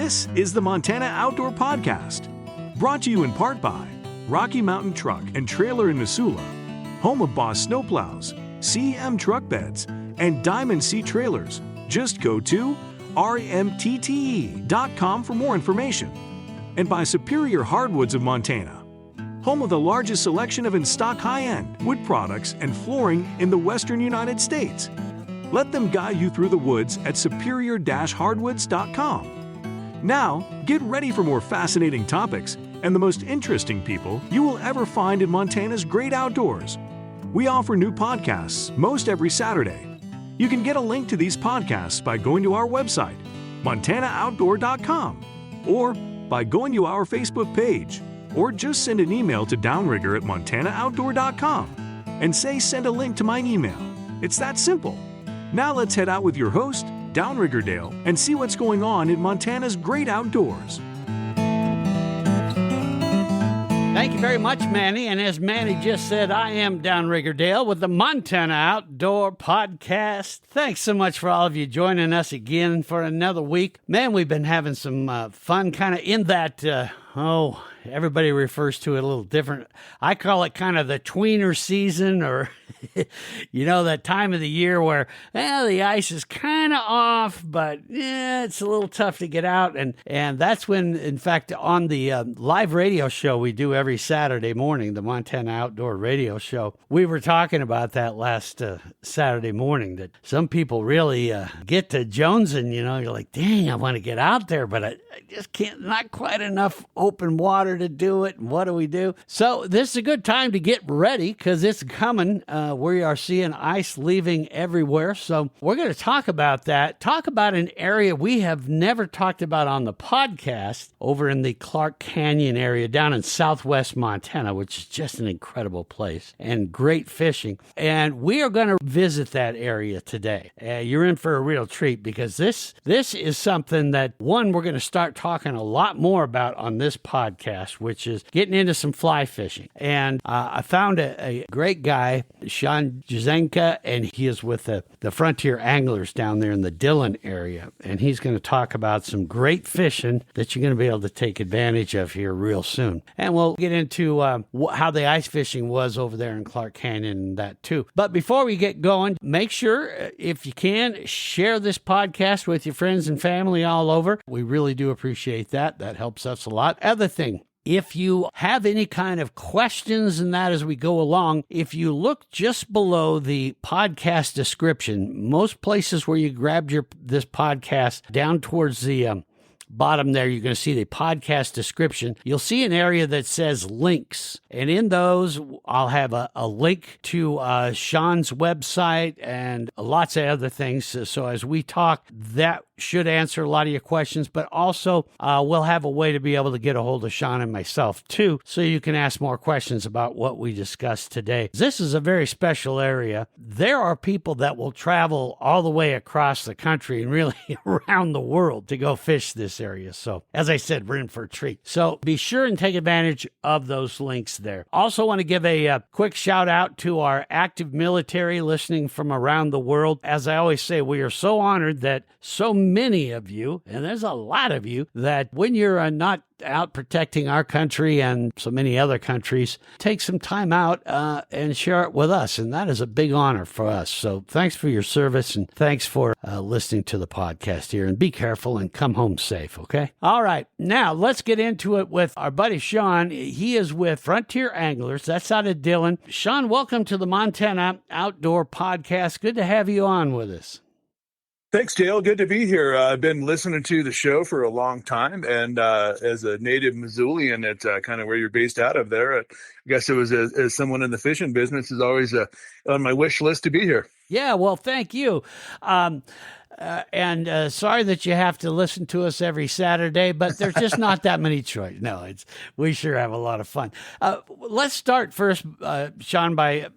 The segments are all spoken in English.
This is the Montana Outdoor Podcast, brought to you in part by Rocky Mountain Truck and Trailer in Missoula, home of Boss Snowplows, CM Truck Beds, and Diamond Sea Trailers. Just go to rmtte.com for more information. And by Superior Hardwoods of Montana, home of the largest selection of in-stock high-end wood products and flooring in the western United States. Let them guide you through the woods at superior-hardwoods.com. Now, get ready for more fascinating topics and the most interesting people you will ever find in Montana's great outdoors. We offer new podcasts most every Saturday. You can get a link to these podcasts by going to our website, montanooutdoor.com, or by going to our Facebook page, or just send an email to Downrigger at montanooutdoor.com and say send a link to my email. It's that simple. Now let's head out with your host, Downrigger Dale, and see what's going on in Montana's great outdoors. Thank you very much, Manny. And as Manny just said, I am Downrigger Dale with the Montana Outdoor Podcast. Thanks so much for all of you joining us again for another week. Man, we've been having some fun kind of in that, everybody refers to it a little different. I call it kind of the tweener season, or, that time of the year where, the ice is kind of off, but it's a little tough to get out. And that's when, in fact, on the live radio show we do every Saturday morning, the Montana Outdoor Radio Show, we were talking about that last Saturday morning, that some people really get to jonesing, you're like, dang, I want to get out there, but I just can't, not quite enough open water to do it. And what do we do? So this is a good time to get ready because it's coming. We are seeing ice leaving everywhere. So we're going to talk about that. Talk about an area we have never talked about on the podcast over in the Clark Canyon area down in Southwest Montana, which is just an incredible place and great fishing. And we are going to visit that area today. You're in for a real treat because this is something that, one, we're going to start talking a lot more about on this podcast, which is getting into some fly fishing. And I found a great guy, Shaun Jeszenka, and he is with the Frontier Anglers down there in the Dillon area. And he's going to talk about some great fishing that you're going to be able to take advantage of here real soon. And we'll get into how the ice fishing was over there in Clark Canyon and that too. But before we get going, make sure, if you can, share this podcast with your friends and family all over. We really do appreciate that. That helps us a lot. Other thing, if you have any kind of questions and that as we go along, if you look just below the podcast description, most places where you grabbed this podcast, down towards the bottom there, you're going to see the podcast description. You'll see an area that says links. And in those, I'll have a link to Shaun's website and lots of other things. So as we talk, that should answer a lot of your questions, but also we'll have a way to be able to get a hold of Shaun and myself too, so you can ask more questions about what we discussed today. This is a very special area. There are people that will travel all the way across the country and really around the world to go fish this area. So as I said, we're in for a treat. So be sure and take advantage of those links there. Also want to give a quick shout out to our active military listening from around the world. As I always say, we are so honored that so many of you, and there's a lot of you, that when you're not out protecting our country and so many other countries, take some time out and share it with us. And that is a big honor for us. So thanks for your service and thanks for listening to the podcast here. And be careful and come home safe, okay? All right. Now let's get into it with our buddy Shaun. He is with Frontier Anglers. That's out of Dillon. Shaun, welcome to the Montana Outdoor Podcast. Good to have you on with us. Thanks, Dale. Good to be here. I've been listening to the show for a long time, and as a native Missoulian, it's kind of where you're based out of there. I guess it was as someone in the fishing business is always on my wish list to be here. Yeah, well, thank you. And sorry that you have to listen to us every Saturday, but there's just not that many choices. No, we sure have a lot of fun. Let's start first, Shaun, by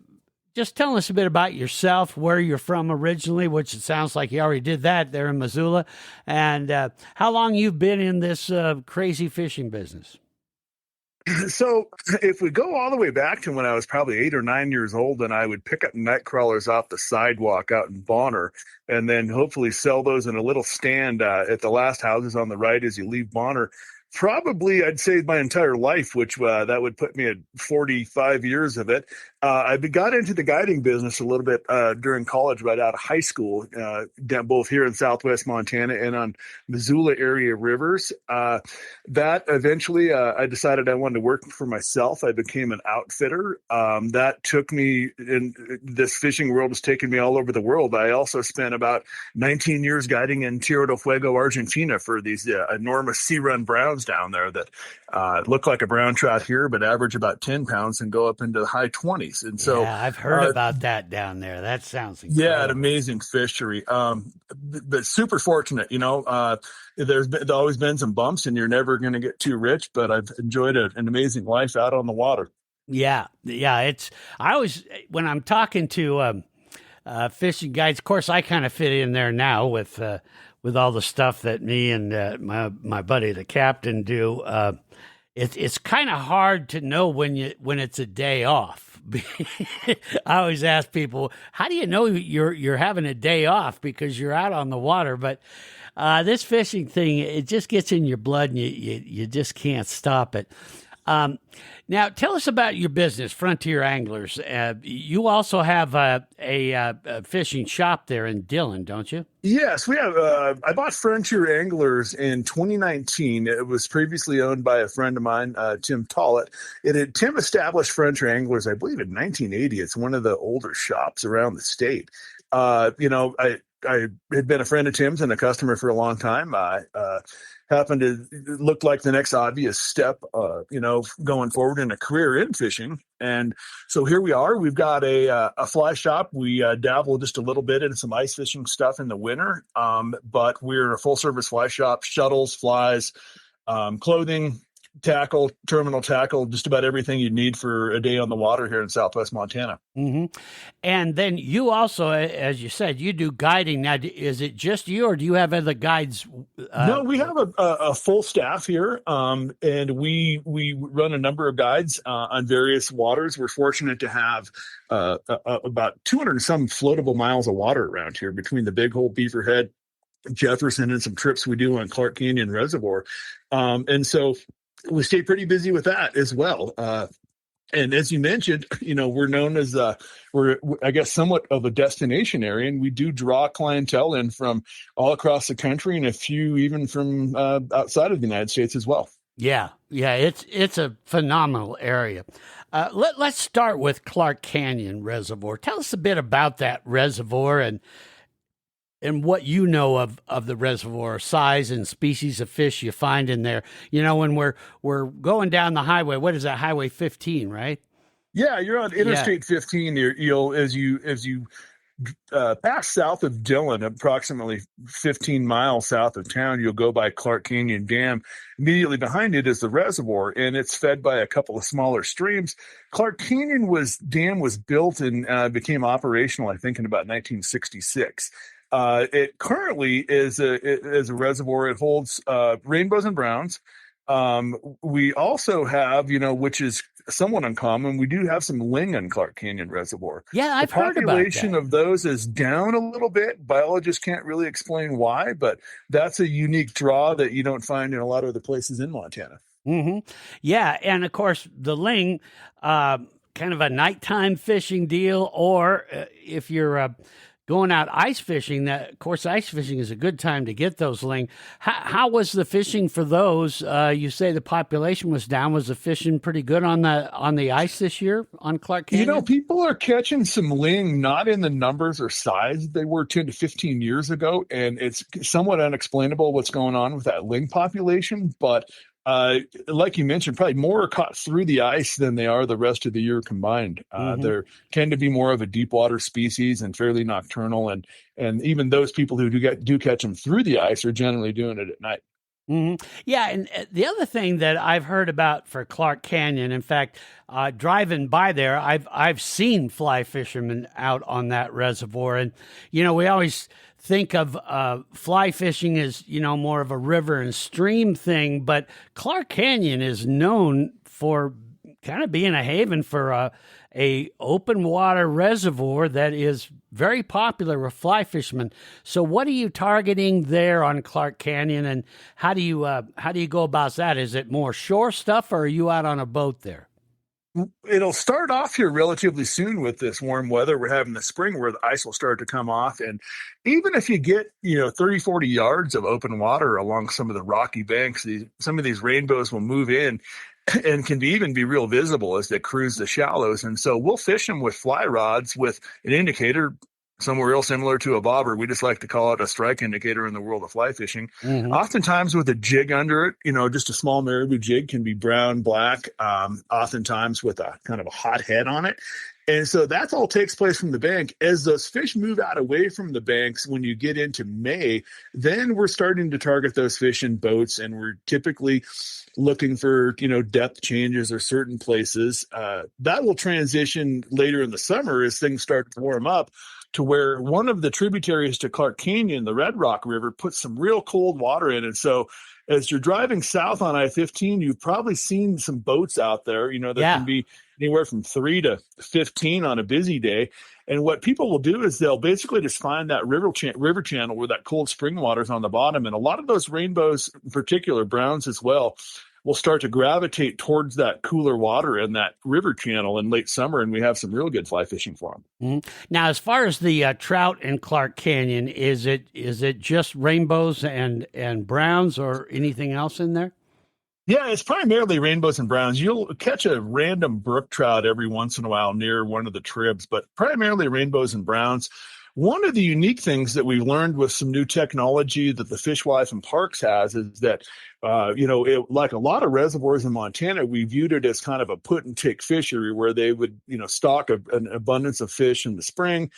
just telling us a bit about yourself, where you're from originally, which it sounds like you already did that there in Missoula, and how long you've been in this crazy fishing business. So if we go all the way back to when I was probably 8 or 9 years old, and I would pick up night crawlers off the sidewalk out in Bonner, and then hopefully sell those in a little stand at the last houses on the right as you leave Bonner. Probably, I'd say my entire life, which that would put me at 45 years of it. I got into the guiding business a little bit during college, right out of high school, both here in Southwest Montana and on Missoula area rivers. That eventually, I decided I wanted to work for myself. I became an outfitter. That took me in this fishing world has taken me all over the world. I also spent about 19 years guiding in Tierra del Fuego, Argentina for these enormous sea run browns down there that look like a brown trout here, but average about 10 pounds and go up into the high 20s. And so yeah, I've heard about that down there. That sounds incredible. yeah, an amazing fishery. But super fortunate, there's always been some bumps and you're never going to get too rich, but I've enjoyed an amazing life out on the water. Yeah. I always, when I'm talking to fishing guides, of course, I kind of fit in there now with all the stuff that me and my buddy, the captain, do. It's kind of hard to know when it's a day off. I always ask people, how do you know you're having a day off? Because you're out on the water. But this fishing thing, it just gets in your blood and you just can't stop it. Now, tell us about your business, Frontier Anglers. You also have a fishing shop there in Dillon, don't you? Yes, we have. I bought Frontier Anglers in 2019. It was previously owned by a friend of mine, Tim Tollett. Tim established Frontier Anglers, I believe, in 1980. It's one of the older shops around the state. I had been a friend of Tim's and a customer for a long time. I happened to look like the next obvious step, going forward in a career in fishing. And so here we are. We've got a fly shop. We dabble just a little bit in some ice fishing stuff in the winter, but we're a full service fly shop, shuttles, flies, clothing, tackle, terminal tackle, just about everything you'd need for a day on the water here in Southwest Montana. Mm-hmm. And then you also, as you said, you do guiding. Now, is it just you or do you have other guides? No, we have a full staff here, and we run a number of guides on various waters. We're fortunate to have about 200 and some floatable miles of water around here between the Big Hole, Beaverhead, Jefferson, and some trips we do on Clark Canyon Reservoir. And so we stay pretty busy with that as well. And as you mentioned, we're known as we're, I guess, somewhat of a destination area, and we do draw clientele in from all across the country and a few even from outside of the United States as well. Yeah, it's a phenomenal area. Let's start with Clark Canyon Reservoir. Tell us a bit about that reservoir and what you know of the reservoir, size and species of fish you find in there. When we're going down the highway, what is that, Highway 15, right? Yeah, you're on Interstate 15. You'll as you pass south of Dillon, approximately 15 miles south of town, you'll go by Clark Canyon Dam. Immediately behind it is the reservoir, and it's fed by a couple of smaller streams. Clark Canyon Dam was built and became operational, I think, in about 1966. It currently is a reservoir. It holds rainbows and browns. We also have, which is somewhat uncommon, we do have some ling on Clark Canyon Reservoir. Yeah, I've heard about that. The population of those is down a little bit. Biologists can't really explain why, but that's a unique draw that you don't find in a lot of other places in Montana. Mm-hmm. Yeah, and of course, the ling, kind of a nighttime fishing deal, or if you're going out ice fishing, of course, ice fishing is a good time to get those ling. How was the fishing for those? You say the population was down. Was the fishing pretty good on the ice this year on Clark Canyon? People are catching some ling, not in the numbers or size they were 10 to 15 years ago, and it's somewhat unexplainable what's going on with that ling population, but like you mentioned, probably more are caught through the ice than they are the rest of the year combined. They tend to be more of a deep water species and fairly nocturnal. And even those people who do catch them through the ice are generally doing it at night. Mm-hmm. Yeah, and the other thing that I've heard about for Clark Canyon, in fact, driving by there, I've seen fly fishermen out on that reservoir, and we always think of fly fishing as more of a river and stream thing, but Clark Canyon is known for kind of being a haven for a open water reservoir that is very popular with fly fishermen. So what are you targeting there on Clark Canyon, and how do you go about that? Is it more shore stuff, or are you out on a boat there? It'll start off here relatively soon with this warm weather we're having this spring, where the ice will start to come off. And even if you get 30, 40 yards of open water along some of the rocky banks, some of these rainbows will move in and can even be real visible as they cruise the shallows. And so we'll fish them with fly rods with an indicator, somewhere real similar to a bobber. We just like to call it a strike indicator in the world of fly fishing. Mm-hmm. Oftentimes with a jig under it, just a small marabou jig, can be brown, black, oftentimes with a kind of a hot head on it. And so that all takes place from the bank. As those fish move out away from the banks, when you get into May, then we're starting to target those fish in boats, and we're typically looking for, depth changes or certain places. That will transition later in the summer as things start to warm up, to where one of the tributaries to Clark Canyon, the Red Rock River, puts some real cold water in. And so as you're driving south on I-15, you've probably seen some boats out there, that can be anywhere from 3 to 15 on a busy day. And what people will do is they'll basically just find that river channel where that cold spring water is on the bottom. And a lot of those rainbows, in particular browns as well, will start to gravitate towards that cooler water in that river channel in late summer, and we have some real good fly fishing for them. Mm-hmm. Now, as far as the trout in Clark Canyon, is it just rainbows and browns, or anything else in there? Yeah, it's primarily rainbows and browns. You'll catch a random brook trout every once in a while near one of the tribs, but primarily rainbows and browns. One of the unique things that we've learned with some new technology that the Fish, Wildlife, and Parks has is that, like a lot of reservoirs in Montana, we viewed it as kind of a put and take fishery, where they would, stock an abundance of fish in the spring.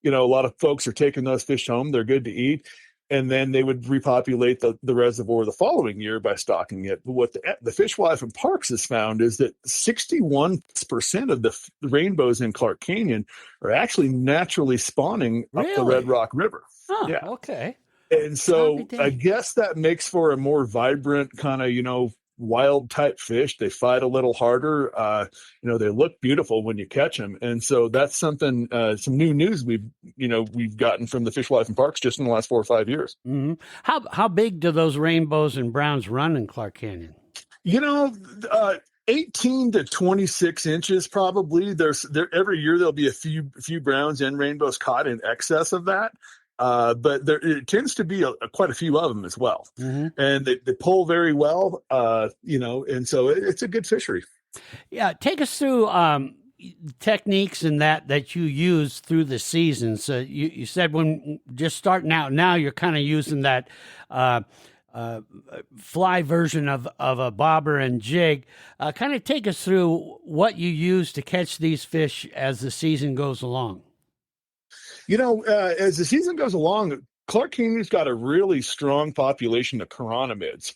A lot of folks are taking those fish home. They're good to eat. And then they would repopulate the reservoir the following year by stocking it. But what the Fish, Wildlife, and Parks has found is that 61% of the rainbows in Clark Canyon are actually naturally spawning up the Red Rock River. Oh, yeah. Okay. And so I guess that makes for a more vibrant kind of, wild type fish. They fight a little harder. They look beautiful when you catch them. And so that's something, some new news we've gotten from the Fish, Wildlife, and Parks just in the last 4 or 5 years. Mm-hmm. How big do those rainbows and browns run in Clark Canyon? 18 to 26 inches probably. Every year there'll be a few browns and rainbows caught in excess of that. But it tends to be quite a few of them as well. Mm-hmm. And they pull very well, and so it's a good fishery. Yeah. Take us through techniques and that you use through the season. So you said when just starting out, now you're kind of using that fly version of a bobber and jig. Kind of take us through what you use to catch these fish as the season goes along. As the season goes along, Clark Canyon's got a really strong population of chironomids,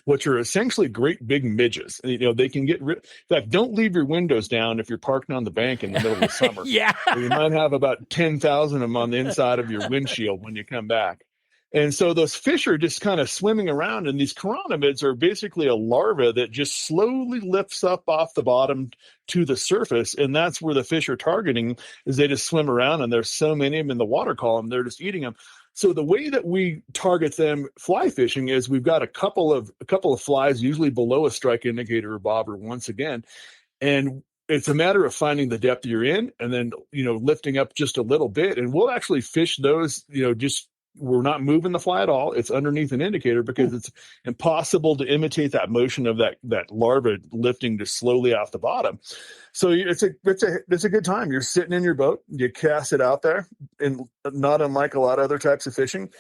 which are essentially great big midges. They can get in fact, don't leave your windows down if you're parked on the bank in the middle of the summer. Yeah. You might have about 10,000 of them on the inside of your windshield when you come back. And so those fish are just kind of swimming around, and these chironomids are basically a larva that just slowly lifts up off the bottom to the surface. And that's where the fish are targeting, is they just swim around, and there's so many of them in the water column, they're just eating them. So the way that we target them fly fishing is we've got a couple of flies, usually below a strike indicator or bobber once again. And it's a matter of finding the depth you're in, and then, lifting up just a little bit. And we'll actually fish those, we're not moving the fly at all. It's underneath an indicator, because it's impossible to imitate that motion of that larva lifting just slowly off the bottom. So it's a good time. You're sitting in your boat, you cast it out there, and not unlike a lot of other types of fishing,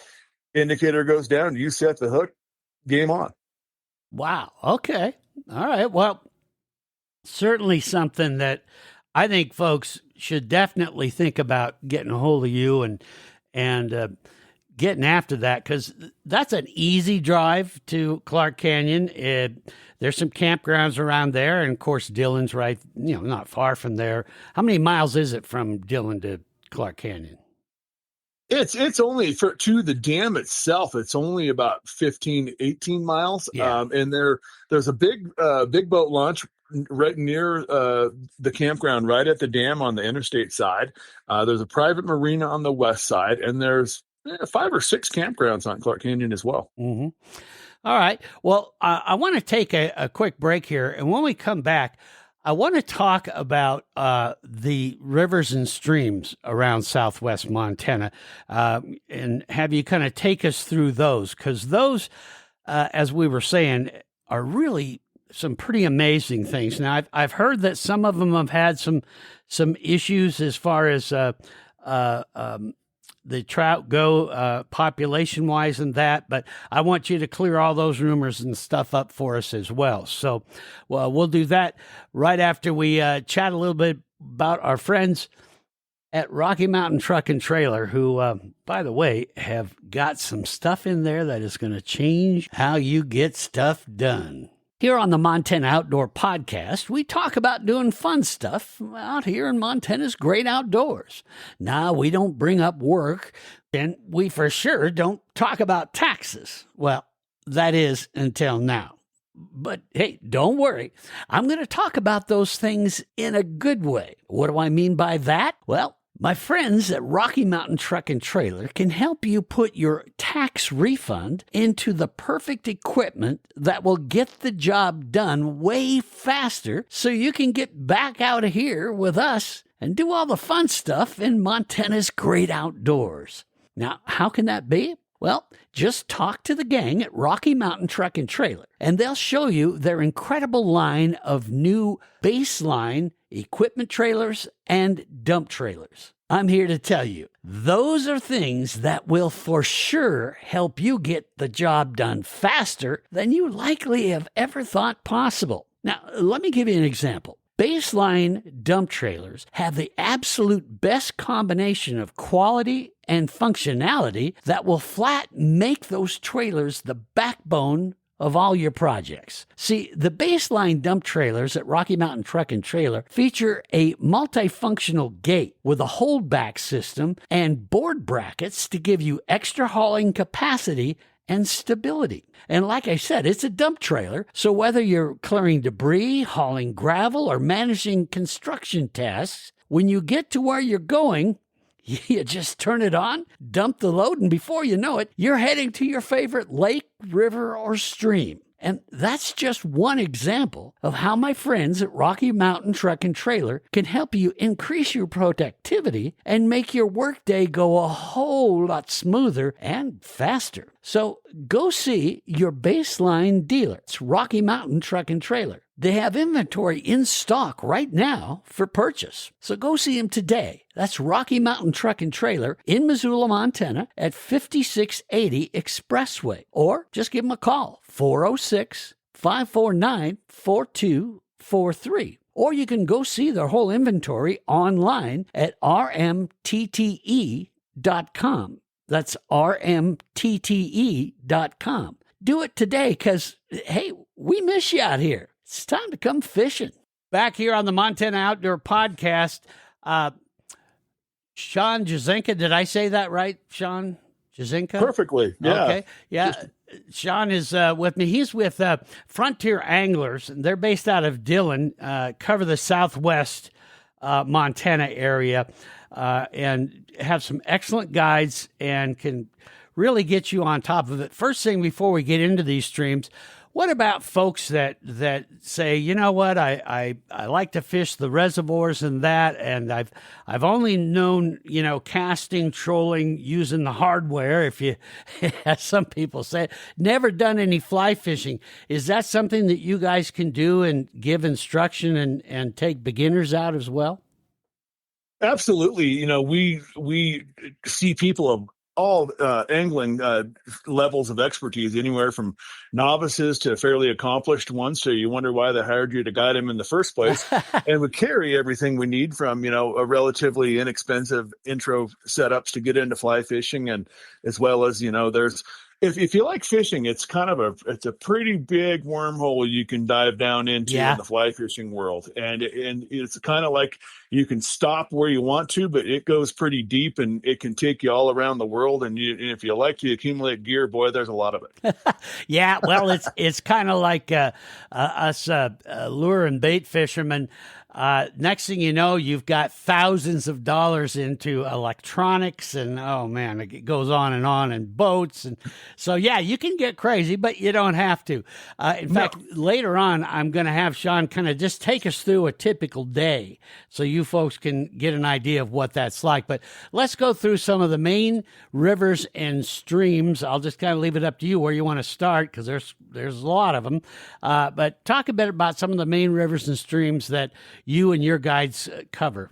indicator goes down, you set the hook, game on. Wow. Okay. All right. Well, certainly something that I think folks should definitely think about getting a hold of you and getting after that, because that's an easy drive to Clark Canyon. There's some campgrounds around there, and of course Dillon's right, not far from there. How many miles is it from Dillon to Clark Canyon? It's only to the dam itself. It's only about 15, 18 miles. Yeah. And there's a big boat launch right near the campground, right at the dam on the interstate side. There's a private marina on the west side, and there's 5 or 6 campgrounds on Clark Canyon as well. Mm-hmm. All right. Well, I want to take a quick break here. And when we come back, I want to talk about the rivers and streams around Southwest Montana and have you kind of take us through those, because those, as we were saying, are really some pretty amazing things. Now, I've heard that some of them have had some issues as far as the trout go population-wise and that, but I want you to clear all those rumors and stuff up for us as well. So we'll do that right after we chat a little bit about our friends at Rocky Mountain Truck and Trailer, who, by the way, have got some stuff in there that is going to change how you get stuff done. Here on the Montana Outdoor Podcast, we talk about doing fun stuff out here in Montana's great outdoors. Now, we don't bring up work, and we for sure don't talk about taxes. Well, that is until now. But hey, don't worry. I'm going to talk about those things in a good way. What do I mean by that? Well, my friends at Rocky Mountain Truck and Trailer can help you put your tax refund into the perfect equipment that will get the job done way faster so you can get back out of here with us and do all the fun stuff in Montana's great outdoors. Now, how can that be? Well, just talk to the gang at Rocky Mountain Truck and Trailer, and they'll show you their incredible line of new baseline equipment trailers and dump trailers. I'm here to tell you, those are things that will for sure help you get the job done faster than you likely have ever thought possible. Now, let me give you an example. Baseline dump trailers have the absolute best combination of quality and functionality that will flat make those trailers the backbone of all your projects. See, the baseline dump trailers at Rocky Mountain Truck and Trailer feature a multifunctional gate with a holdback system and board brackets to give you extra hauling capacity and stability. And like I said, it's a dump trailer, so whether you're clearing debris, hauling gravel, or managing construction tasks, when you get to where you're going, you just turn it on, dump the load, and before you know it, you're heading to your favorite lake, river, or stream. And that's just one example of how my friends at Rocky Mountain Truck and Trailer can help you increase your productivity and make your workday go a whole lot smoother and faster. So go see your baseline dealer. It's Rocky Mountain Truck and Trailer. They have inventory in stock right now for purchase. So go see them today. That's Rocky Mountain Truck and Trailer in Missoula, Montana at 5680 Expressway. Or just give them a call, 406-549-4243. Or you can go see their whole inventory online at rmtte.com. That's rmtte.com. Do it today because, hey, we miss you out here. It's time to come fishing. Back here on the Montana Outdoor Podcast, Shaun Jeszenka, did I say that right, Shaun Jeszenka? Perfectly, yeah. Okay, yeah. Shaun is with me. He's with Frontier Anglers, and they're based out of Dillon, cover the Southwest Montana area, and have some excellent guides and can really get you on top of it. First thing before we get into these streams, what about folks that say, you know what, I like to fish the reservoirs and that, and I've only known, casting, trolling, using the hardware, if you, as some people say, never done any fly fishing. Is that something that you guys can do and give instruction and take beginners out as well? Absolutely. We see people of all angling levels of expertise, anywhere from novices to fairly accomplished ones. So you wonder why they hired you to guide them in the first place. And we carry everything we need from, a relatively inexpensive intro setups to get into fly fishing. And as well as, there's if you like fishing, it's kind of it's a pretty big wormhole you can dive down into in Yeah. the fly fishing world, and it's kind of like you can stop where you want to, but it goes pretty deep and it can take you all around the world. And if you like to accumulate gear, boy, there's a lot of it. Yeah, well, it's kind of like us lure and bait fishermen. Next thing you know, you've got thousands of dollars into electronics, and oh man, it goes on, and boats, and so yeah, you can get crazy, but you don't have to. In fact, later on, I'm going to have Shaun kind of just take us through a typical day, so you folks can get an idea of what that's like. But let's go through some of the main rivers and streams. I'll just kind of leave it up to you where you want to start, because there's a lot of them. But talk a bit about some of the main rivers and streams that you and your guides cover.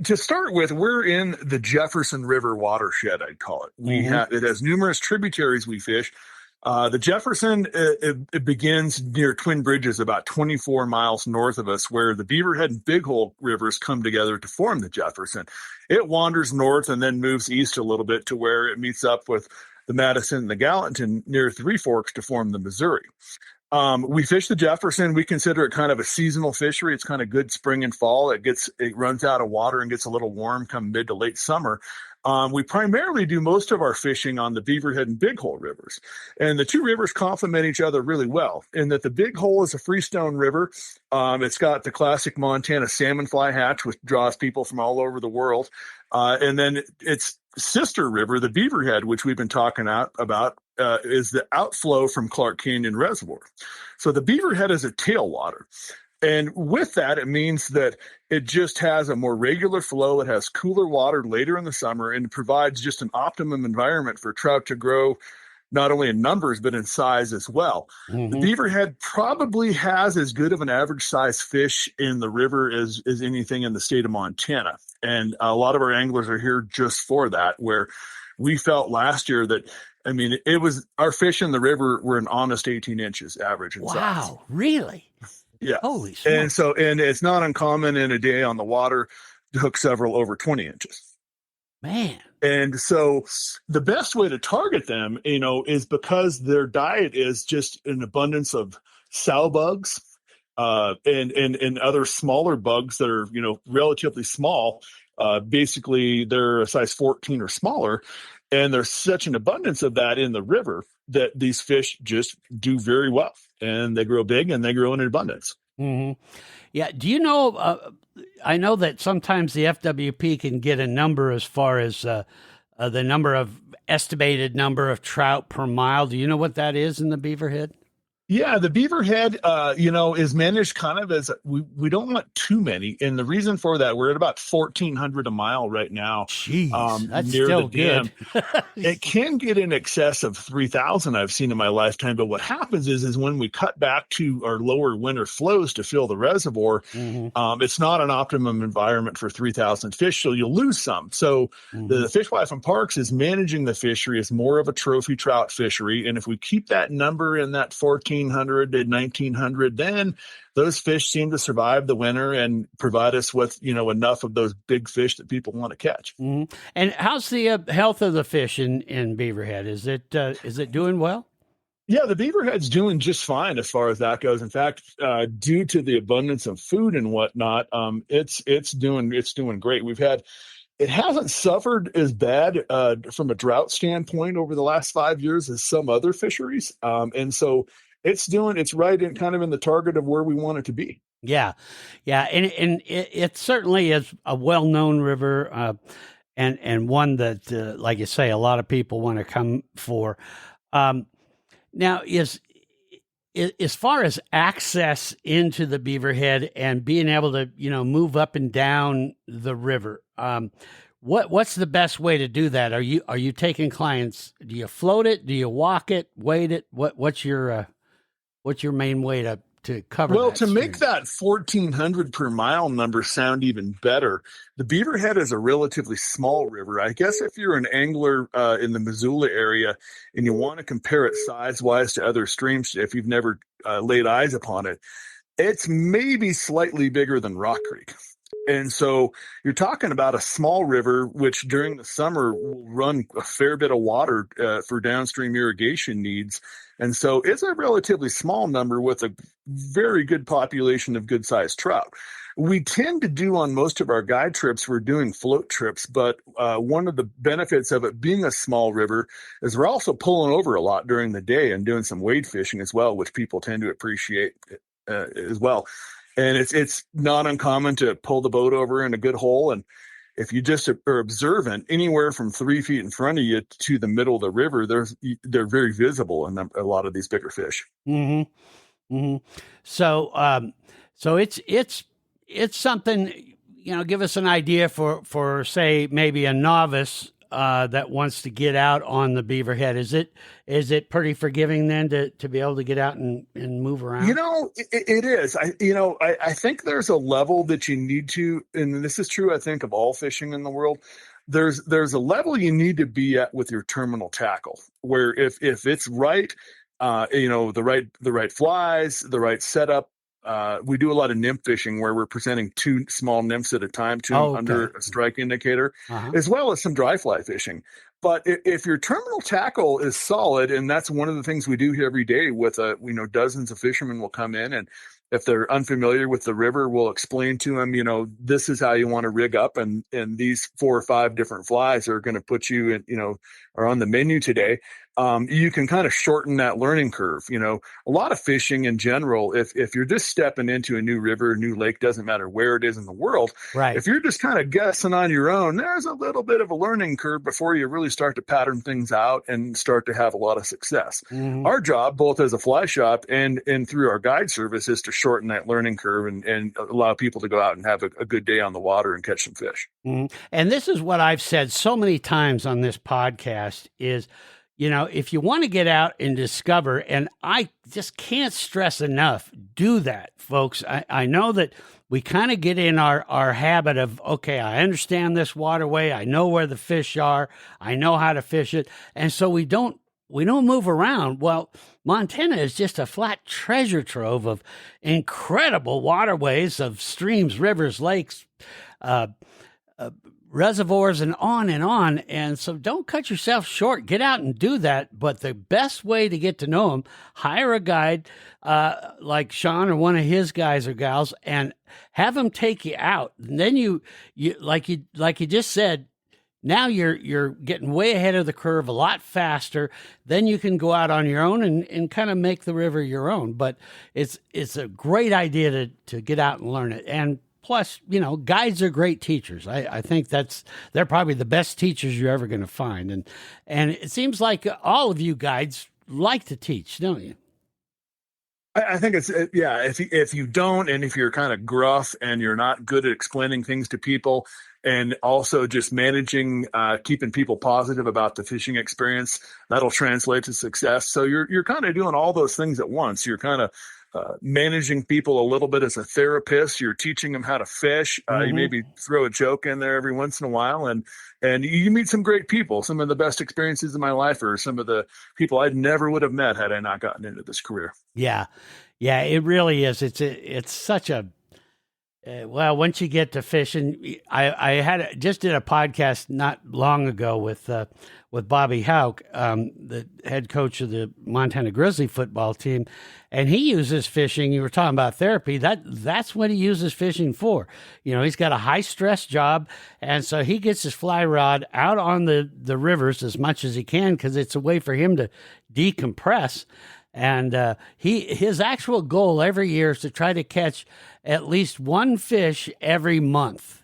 To start with, we're in the Jefferson River watershed, I'd call it. It has numerous tributaries we fish. The Jefferson, it begins near Twin Bridges, about 24 miles north of us, where the Beaverhead and Big Hole rivers come together to form the Jefferson. It wanders north and then moves east a little bit to where it meets up with the Madison and the Gallatin near Three Forks to form the Missouri. We fish the Jefferson. We consider it kind of a seasonal fishery. It's kind of good spring and fall. It runs out of water and gets a little warm come mid to late summer. We primarily do most of our fishing on the Beaverhead and Big Hole rivers. And the two rivers complement each other really well in that the Big Hole is a freestone river. It's got the classic Montana salmon fly hatch, which draws people from all over the world. And then its sister river, the Beaverhead, which we've been talking about, is the outflow from Clark Canyon Reservoir. So the Beaverhead is a tailwater. And with that, it means that it just has a more regular flow. It has cooler water later in the summer and provides just an optimum environment for trout to grow, not only in numbers, but in size as well. The Beaverhead probably has as good of an average size fish in the river as anything in the state of Montana. And a lot of our anglers are here just for that, where we felt last year that, our fish in the river were an honest 18 inches average in size. Wow, really? Yeah. Holy smokes. And it's not uncommon in a day on the water to hook several over 20 inches. Man. And so the best way to target them, is because their diet is just an abundance of sow bugs, and other smaller bugs that are, relatively small. Basically they're a size 14 or smaller. And there's such an abundance of that in the river that these fish just do very well, and they grow big and they grow in abundance. Mm-hmm. Yeah. Do you know, I know that sometimes the FWP can get a number as far as the estimated number of trout per mile. Do you know what that is in the Beaverhead? Yeah, the Beaverhead, is managed kind of as we don't want too many, and the reason for that, we're at about 1,400 a mile right now. Jeez, that's near still the dam. good. It can get in excess of 3,000. I've seen in my lifetime, but what happens is when we cut back to our lower winter flows to fill the reservoir, it's not an optimum environment for 3,000 fish, so you'll lose some. So the Fish, Wildlife, and Parks is managing the fishery as more of a trophy trout fishery, and if we keep that number in that 1,400 to 1,900, then those fish seem to survive the winter and provide us with, enough of those big fish that people want to catch. And how's the health of the fish in Beaverhead? Is it doing well? Yeah, the Beaverhead's doing just fine as far as that goes. In fact, due to the abundance of food and whatnot, it's doing great. It hasn't suffered as bad from a drought standpoint over the last 5 years as some other fisheries, and so it's right in kind of in the target of where we want it to be. Yeah, and it certainly is a well-known river, and one that, like you say, a lot of people want to come for. Now, as far as access into the Beaverhead and being able to, move up and down the river, what's the best way to do that? Are you taking clients? Do you float it? Do you walk it? Wade it? What's your main way to cover? Well, that to stream? make that 1,400 per mile number sound even better, the Beaverhead is a relatively small river. I guess if you're an angler in the Missoula area and you want to compare it size-wise to other streams, if you've never laid eyes upon it, it's maybe slightly bigger than Rock Creek. And so you're talking about a small river, which during the summer will run a fair bit of water for downstream irrigation needs. And so it's a relatively small number with a very good population of good sized trout. We tend to do on most of our guide trips, we're doing float trips, but one of the benefits of it being a small river is we're also pulling over a lot during the day and doing some wade fishing as well, which people tend to appreciate as well. And it's not uncommon to pull the boat over in a good hole. And if you just are observant, anywhere from 3 feet in front of you to the middle of the river, they're very visible in a lot of these bigger fish. Mm-hmm. Mm-hmm. So it's something, give us an idea for say maybe a novice that wants to get out on the Beaverhead. Is it pretty forgiving then to be able to get out and move around? It is. I think there's a level that you need to, and this is true, I think, of all fishing in the world. There's a level you need to be at with your terminal tackle, where if it's right, the right flies, the right setup. We do a lot of nymph fishing where we're presenting 2 small nymphs at a time under a strike indicator, as well as some dry fly fishing. But if your terminal tackle is solid, and that's one of the things we do here every day with, dozens of fishermen will come in, and if they're unfamiliar with the river, we'll explain to them, this is how you want to rig up, and these 4 or 5 different flies are going to put you in, are on the menu today. You can kind of shorten that learning curve. A lot of fishing in general, if you're just stepping into a new river, a new lake, doesn't matter where it is in the world. Right. If you're just kind of guessing on your own, there's a little bit of a learning curve before you really start to pattern things out and start to have a lot of success. Mm-hmm. Our job, both as a fly shop and through our guide service, is to shorten that learning curve and allow people to go out and have a good day on the water and catch some fish. Mm-hmm. And this is what I've said so many times on this podcast is, if you want to get out and discover, and I just can't stress enough, do that, folks. I know that we kind of get in our habit of, okay, I understand this waterway. I know where the fish are. I know how to fish it. And so we don't move around. Well, Montana is just a flat treasure trove of incredible waterways of streams, rivers, lakes, reservoirs, and on and on. And so don't cut yourself short. Get out and do that. But the best way to get to know them, hire a guide like Shaun or one of his guys or gals, and have them take you out. And then you like you just said, now you're getting way ahead of the curve a lot faster. Then you can go out on your own and kind of make the river your own. But it's a great idea to get out and learn it. And plus, guides are great teachers. I think they're probably the best teachers you're ever going to find. And it seems like all of you guides like to teach, don't you? I think it's, yeah, if you don't, and if you're kind of gruff and you're not good at explaining things to people, and also just managing, keeping people positive about the fishing experience, that'll translate to success. So you're kind of doing all those things at once. You're kind of managing people a little bit as a therapist. You're teaching them how to fish. You maybe throw a joke in there every once in a while, and you meet some great people. Some of the best experiences of my life are some of the people I never would have met had I not gotten into this career. Yeah, it really is. It's such a well, once you get to fishing, I just did a podcast not long ago with Bobby Houck, the head coach of the Montana Grizzly football team, and he uses fishing. You were talking about therapy. That's what he uses fishing for. He's got a high stress job, and so he gets his fly rod out on the rivers as much as he can because it's a way for him to decompress. And his actual goal every year is to try to catch at least one fish every month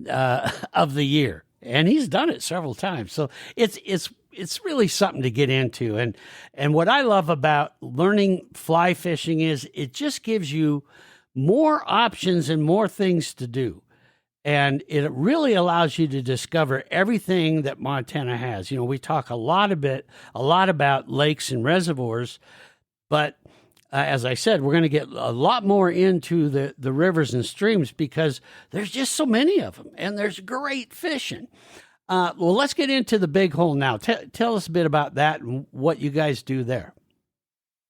of the year, and he's done it several times. So it's really something to get into. And what I love about learning fly fishing is it just gives you more options and more things to do. And it really allows you to discover everything that Montana has. We talk a lot about lakes and reservoirs, but as I said, we're going to get a lot more into the rivers and streams because there's just so many of them, and there's great fishing. Well, let's get into the big hole now. Tell us a bit about that and what you guys do there.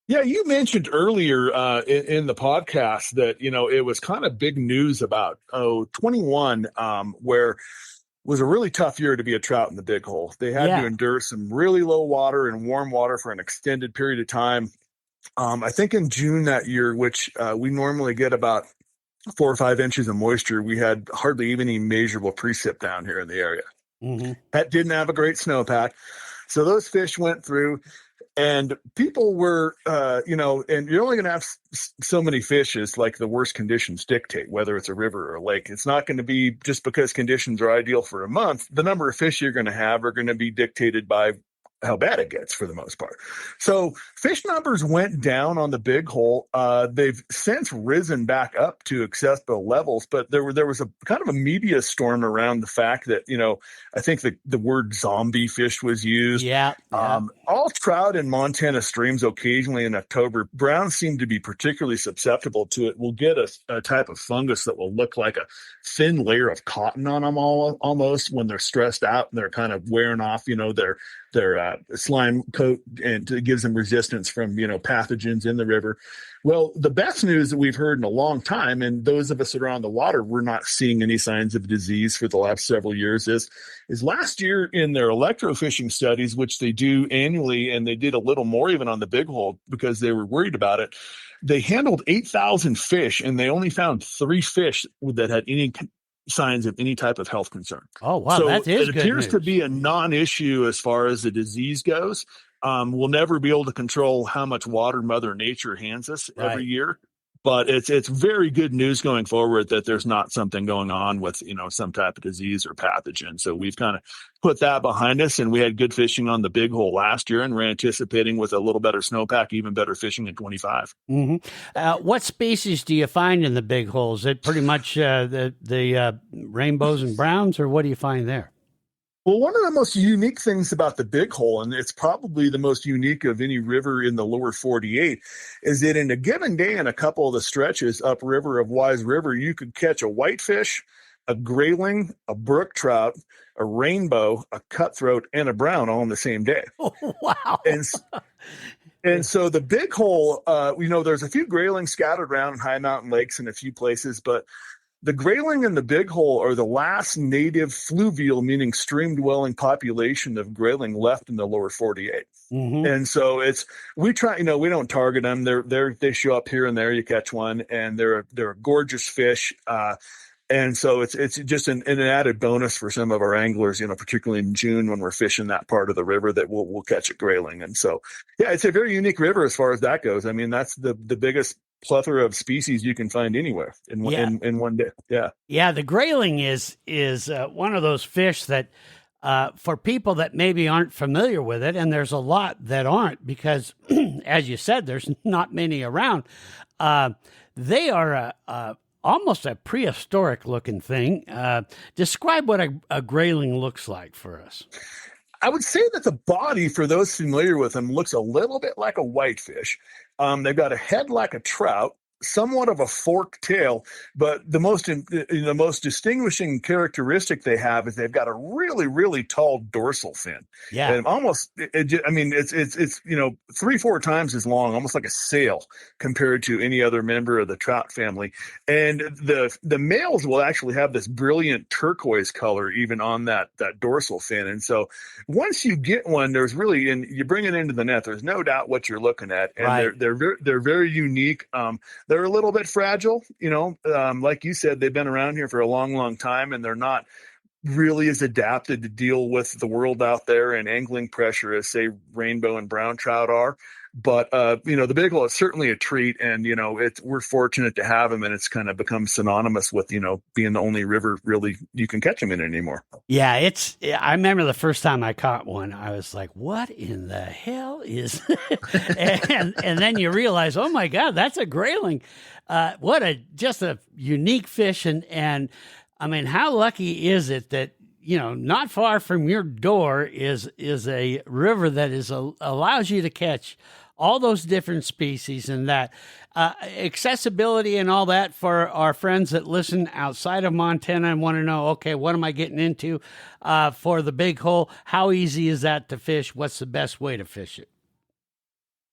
Yeah, you mentioned earlier in the podcast that it was kind of big news about 21, where was a really tough year to be a trout in the big hole. They had to Yeah. endure some really low water and warm water for an extended period of time. I think in June that year, which we normally get about 4 or 5 inches of moisture, we had hardly even any measurable precip down here in the area. Hmm. That didn't have a great snowpack. So those fish went through, and people were, and you're only going to have so many fish as like the worst conditions dictate, whether it's a river or a lake. It's not going to be just because conditions are ideal for a month. The number of fish you're going to have are going to be dictated by how bad it gets for the most part. So fish numbers went down on the big hole. They've since risen back up to acceptable levels, but there was a kind of a media storm around the fact that, I think the word zombie fish was used. Yeah. Yeah. All trout in Montana streams occasionally in October. Browns seem to be particularly susceptible to it. We'll get a type of fungus that will look like a thin layer of cotton on them almost when they're stressed out and they're kind of wearing off, their slime coat, and it gives them resistance from pathogens in the river. Well, the best news that we've heard in a long time, and those of us that are on the water, we're not seeing any signs of disease for the last several years, is last year in their electrofishing studies, which they do annually, and they did a little more even on the big hole because they were worried about it. They handled 8,000 fish, and they only found 3 fish that had any signs of any type of health concern. Oh, wow. So That is it good appears to news. be a non-issue as far as the disease goes. We'll never be able to control how much water Mother Nature hands us every Right. year, but it's very good news going forward that there's not something going on with some type of disease or pathogen. So we've kind of put that behind us, and we had good fishing on the big hole last year, and we're anticipating with a little better snowpack, even better fishing in 25. Hmm. What species do you find in the big holes? Is it pretty much the rainbows and browns, or what do you find there? Well, one of the most unique things about the big hole, and it's probably the most unique of any river in the lower 48, is that in a given day in a couple of the stretches upriver of Wise River, you could catch a whitefish, a grayling, a brook trout, a rainbow, a cutthroat, and a brown all in the same day. Oh, wow. And so the big hole, there's a few graylings scattered around in high mountain lakes in a few places, but the grayling and the big hole are the last native fluvial, meaning stream-dwelling population of grayling left in the lower 48. Hmm. And so we try, we don't target them. They show up here and there. You catch one, and they're a gorgeous fish. And so it's just an added bonus for some of our anglers, particularly in June when we're fishing that part of the river, that we'll catch a grayling. And so, yeah, it's a very unique river as far as that goes. I mean, that's the biggest plethora of species you can find anywhere in one day. Yeah. Yeah, the grayling is one of those fish that for people that maybe aren't familiar with it, and there's a lot that aren't because, as you said, there's not many around. They are almost a prehistoric looking thing. Describe what a grayling looks like for us. I would say that the body, for those familiar with them, looks a little bit like a whitefish. They've got a head like a trout, somewhat of a forked tail, but the most distinguishing characteristic they have is they've got a really, really tall dorsal fin. Yeah. And almost, it's 3-4 times as long, almost like a sail compared to any other member of the trout family. And the males will actually have this brilliant turquoise color even on that dorsal fin. And so once you get one, there's really, and you bring it into the net, there's no doubt what you're looking at. And Right. they're very unique. They're a little bit fragile, like you said, they've been around here for a long, long time, and they're not really as adapted to deal with the world out there and angling pressure as, say, rainbow and brown trout are. But, the big hole is certainly a treat, and, we're fortunate to have them, and it's kind of become synonymous with, being the only river really you can catch them in anymore. Yeah, I remember the first time I caught one, I was like, what in the hell is, and then you realize, oh my God, that's a grayling. Just a unique fish. And I mean, how lucky is it that, not far from your door is a river that allows you to catch all those different species, and that accessibility and all that for our friends that listen outside of Montana and want to know, okay, what am I getting into for the big hole? How easy is that to fish? What's the best way to fish it?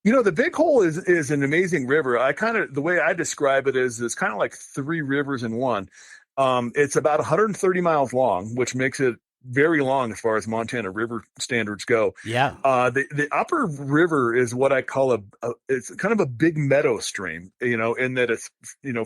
The Big Hole is an amazing river. The way I describe it is it's kind of like three rivers in one. It's about 130 miles long, which makes it very long as far as Montana river standards go. Yeah. The upper river is what I call it's kind of a big meadow stream, in that it's,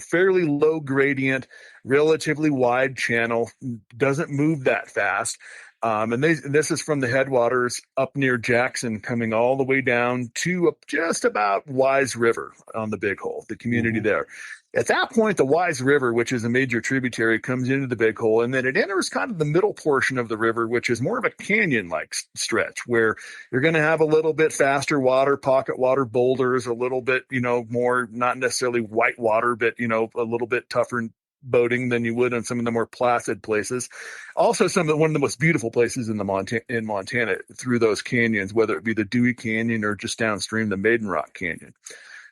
fairly low gradient, relatively wide channel, doesn't move that fast. This is from the headwaters up near Jackson, coming all the way down to just about Wise River on the Big Hole, the community there. At that point, the Wise River, which is a major tributary, comes into the Big Hole, and then it enters kind of the middle portion of the river, which is more of a canyon-like stretch, where you're going to have a little bit faster water, pocket water boulders, a little bit, more, not necessarily white water, but, a little bit tougher boating than you would in some of the more placid places. Also, one of the most beautiful places in Montana through those canyons, whether it be the Dewey Canyon or just downstream the Maiden Rock Canyon.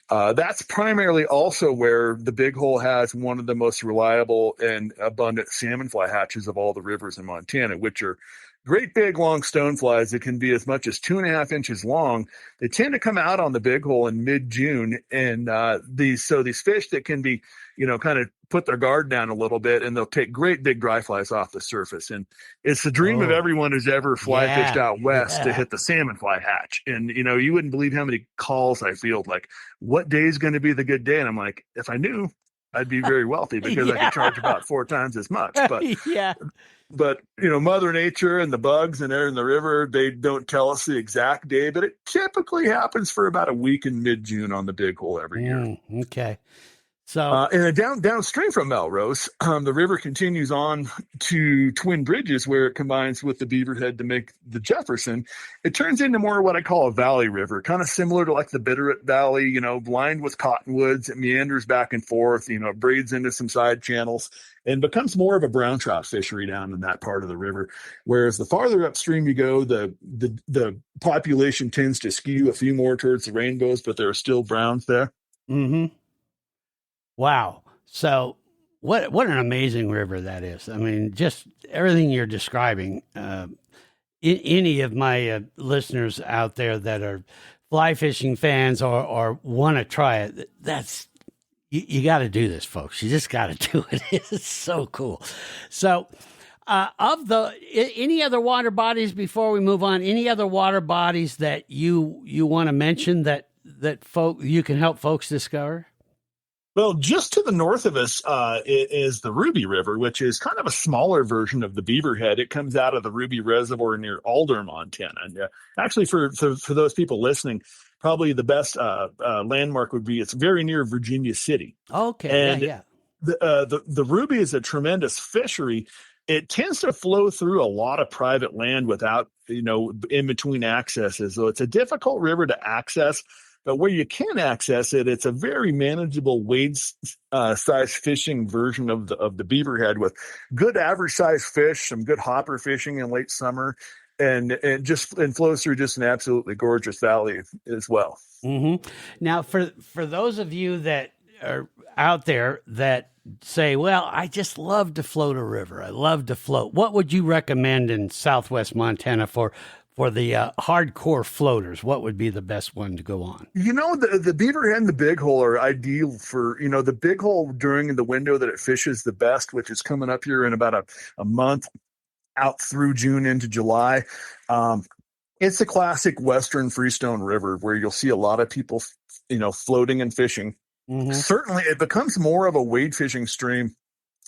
That's primarily also where the Big Hole has one of the most reliable and abundant salmon fly hatches of all the rivers in Montana, which are great big long stoneflies that can be as much as 2.5 inches long. They tend to come out on the Big Hole in mid-June, and these fish that can be, kind of put their guard down a little bit, and they'll take great big dry flies off the surface. And it's the dream of everyone who's ever fly fished out west to hit the salmon fly hatch. And, you wouldn't believe how many calls I field, like, what day is going to be the good day? And I'm like, if I knew, I'd be very wealthy because I could charge about 4 times as much. But But, Mother Nature and the bugs and air in the river, they don't tell us the exact day, but it typically happens for about a week in mid-June on the Big Hole every year. Okay. So, and downstream from Melrose, the river continues on to Twin Bridges, where it combines with the Beaverhead to make the Jefferson. It turns into more what I call a valley river, kind of similar to like the Bitterroot Valley, lined with cottonwoods. It meanders back and forth, braids into some side channels, and becomes more of a brown trout fishery down in that part of the river. Whereas the farther upstream you go, the population tends to skew a few more towards the rainbows, but there are still browns there. Mm-hmm. Wow. So what an amazing river that is. I mean, just everything you're describing. Any of my listeners out there that are fly fishing fans or want to try it, you got to do this, folks. You just got to do it. It's so cool. So any other water bodies before we move on, any other water bodies that you want to mention that you can help folks discover? Well, just to the north of us is the Ruby River, which is kind of a smaller version of the Beaverhead. It comes out of the Ruby Reservoir near Alder, Montana. And actually, for those people listening, probably the best landmark would be it's very near Virginia City. Okay, and the Ruby is a tremendous fishery. It tends to flow through a lot of private land without, in between accesses. So it's a difficult river to access. But where you can access it, it's a very manageable wade size fishing version of the Beaverhead with good average size fish, some good hopper fishing in late summer, and flows through just an absolutely gorgeous valley as well. Mm-hmm. Now, for those of you that are out there that say, well, I just love to float a river. I love to float. What would you recommend in Southwest Montana for the hardcore floaters? What would be the best one to go on? The Beaverhead and the Big Hole are ideal for, the Big Hole during the window that it fishes the best, which is coming up here in about a month out through June into July. It's a classic Western Freestone River where you'll see a lot of people, floating and fishing. Mm-hmm. Certainly it becomes more of a wade fishing stream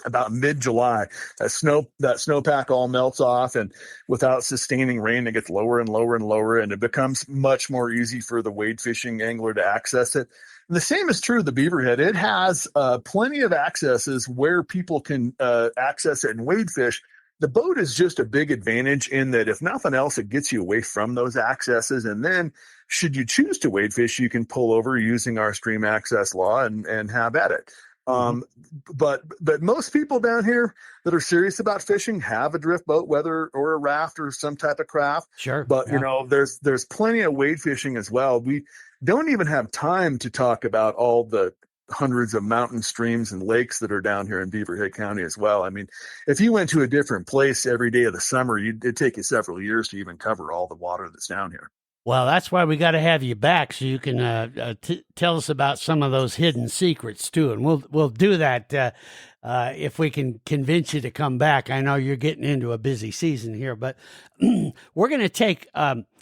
about mid-July. That snowpack all melts off, and without sustaining rain, it gets lower and lower and lower, and it becomes much more easy for the wade fishing angler to access it. And the same is true of the Beaverhead. It has plenty of accesses where people can access it and wade fish. The boat is just a big advantage in that if nothing else, it gets you away from those accesses. And then should you choose to wade fish, you can pull over using our stream access law and have at it. But most people down here that are serious about fishing have a drift boat, whether or a raft or some type of craft. Sure. But there's plenty of wade fishing as well. We don't even have time to talk about all the hundreds of mountain streams and lakes that are down here in Beaverhead County as well. I mean, if you went to a different place every day of the summer, it'd take you several years to even cover all the water that's down here. Well, that's why we got to have you back so you can tell us about some of those hidden secrets too, and we'll do that if we can convince you to come back. I know you're getting into a busy season here, but we're going to take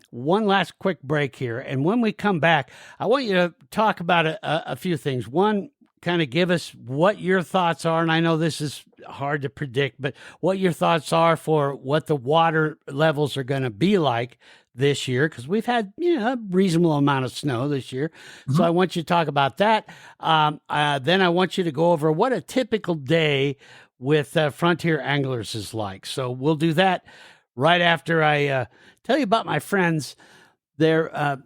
one last quick break here, and when we come back, I want you to talk about a few things. One, kind of give us what your thoughts are, and I know this is hard to predict, but what your thoughts are for what the water levels are going to be like this year, because we've had a reasonable amount of snow this year. Mm-hmm. So I want you to talk about that. Then I want you to go over what a typical day with Frontier Anglers is like. So we'll do that right after I tell you about my friends. They're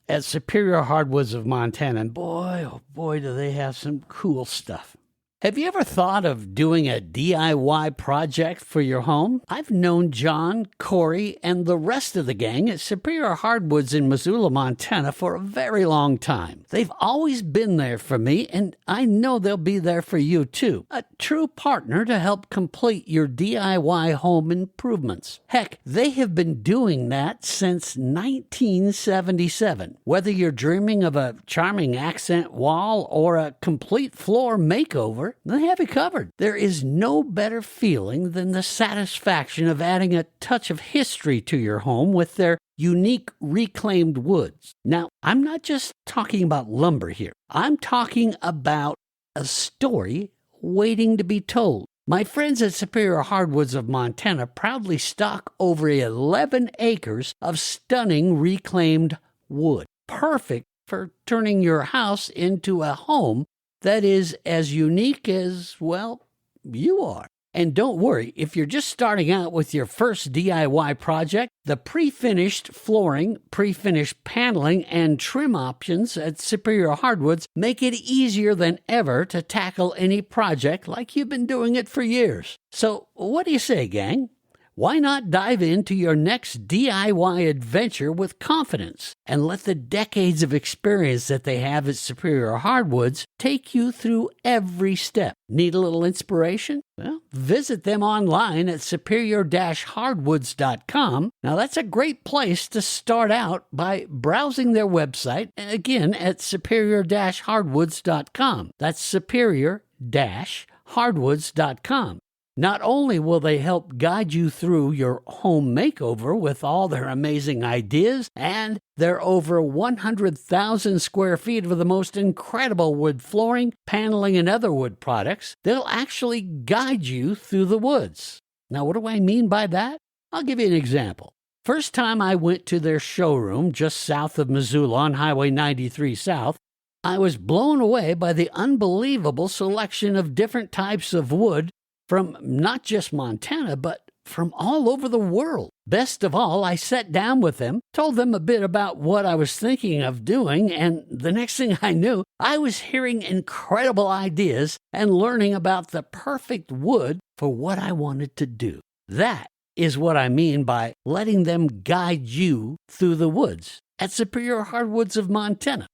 at Superior Hardwoods of Montana, and boy, oh boy, do they have some cool stuff. Have you ever thought of doing a DIY project for your home? I've known John, Corey, and the rest of the gang at Superior Hardwoods in Missoula, Montana for a very long time. They've always been there for me, and I know they'll be there for you too. A true partner to help complete your DIY home improvements. Heck, they have been doing that since 1977. Whether you're dreaming of a charming accent wall or a complete floor makeover, they have it covered. There is no better feeling than the satisfaction of adding a touch of history to your home with their unique reclaimed woods. Now, I'm not just talking about lumber here. I'm talking about a story waiting to be told. My friends at Superior Hardwoods of Montana proudly stock over 11 acres of stunning reclaimed wood, perfect for turning your house into a home that is as unique as, well, you are. And don't worry, if you're just starting out with your first DIY project, the pre-finished flooring, pre-finished paneling, and trim options at Superior Hardwoods make it easier than ever to tackle any project like you've been doing it for years. So what do you say, gang? Why not dive into your next DIY adventure with confidence and let the decades of experience that they have at Superior Hardwoods take you through every step? Need a little inspiration? Well, visit them online at superior-hardwoods.com. Now, that's a great place to start out by browsing their website, again, at superior-hardwoods.com. That's superior-hardwoods.com. Not only will they help guide you through your home makeover with all their amazing ideas and their over 100,000 square feet of the most incredible wood flooring, paneling, and other wood products, they'll actually guide you through the woods. Now, what do I mean by that? I'll give you an example. First time I went to their showroom just south of Missoula on Highway 93 South, I was blown away by the unbelievable selection of different types of wood from not just Montana, but from all over the world. Best of all, I sat down with them, told them a bit about what I was thinking of doing, and the next thing I knew, I was hearing incredible ideas and learning about the perfect wood for what I wanted to do. That is what I mean by letting them guide you through the woods at Superior Hardwoods of Montana.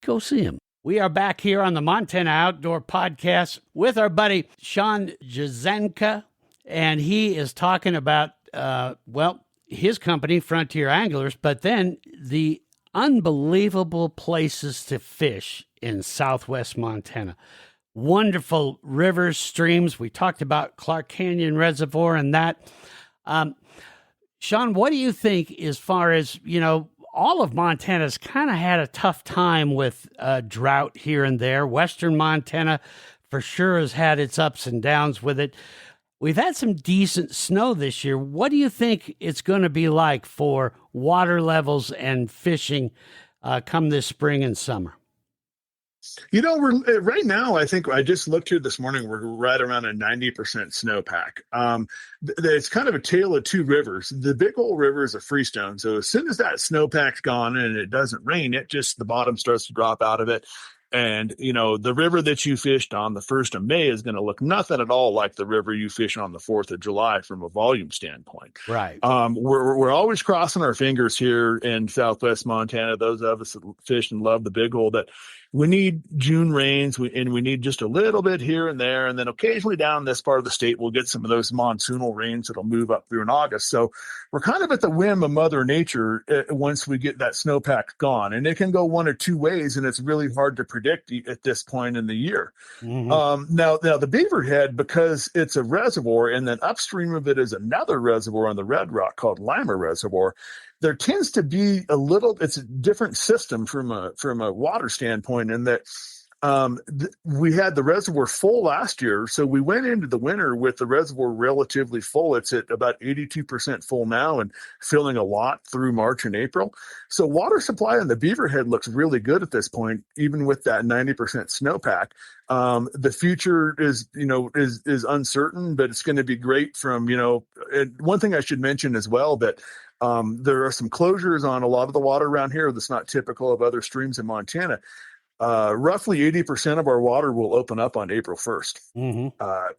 Go see them. We are back here on the Montana Outdoor Podcast with our buddy Shaun Jeszenka, and he is talking about, his company, Frontier Anglers, but then the unbelievable places to fish in Southwest Montana. Wonderful rivers, streams. We talked about Clark Canyon Reservoir and that. Shaun, what do you think as far as, all of Montana's kind of had a tough time with drought here and there. Western Montana for sure has had its ups and downs with it. We've had some decent snow this year. What do you think it's going to be like for water levels and fishing come this spring and summer? We're right now, I think I just looked here this morning, we're right around a 90% snowpack. It's kind of a tale of two rivers. The big old river is a freestone. So as soon as that snowpack's gone and it doesn't rain, the bottom starts to drop out of it. And, the river that you fished on the 1st of May is going to look nothing at all like the river you fish on the 4th of July from a volume standpoint. Right. We're always crossing our fingers here in Southwest Montana, those of us that fish and love the big hole, that we need June rains, and we need just a little bit here and there. And then occasionally down this part of the state, we'll get some of those monsoonal rains that'll move up through in August. So we're kind of at the whim of Mother Nature once we get that snowpack gone. And it can go one or two ways, and it's really hard to predict at this point in the year. Now the Beaverhead, because it's a reservoir, and then upstream of it is another reservoir on the Red Rock called Lima Reservoir, there tends to be it's a different system from a water standpoint, in that we had the reservoir full last year. So we went into the winter with the reservoir relatively full. It's at about 82% full now and filling a lot through March and April. So water supply on the Beaverhead looks really good at this point, even with that 90% snowpack. The future is uncertain, but it's going to be great from, and one thing I should mention as well, that there are some closures on a lot of the water around here that's not typical of other streams in Montana. Roughly 80% of our water will open up on April 1st.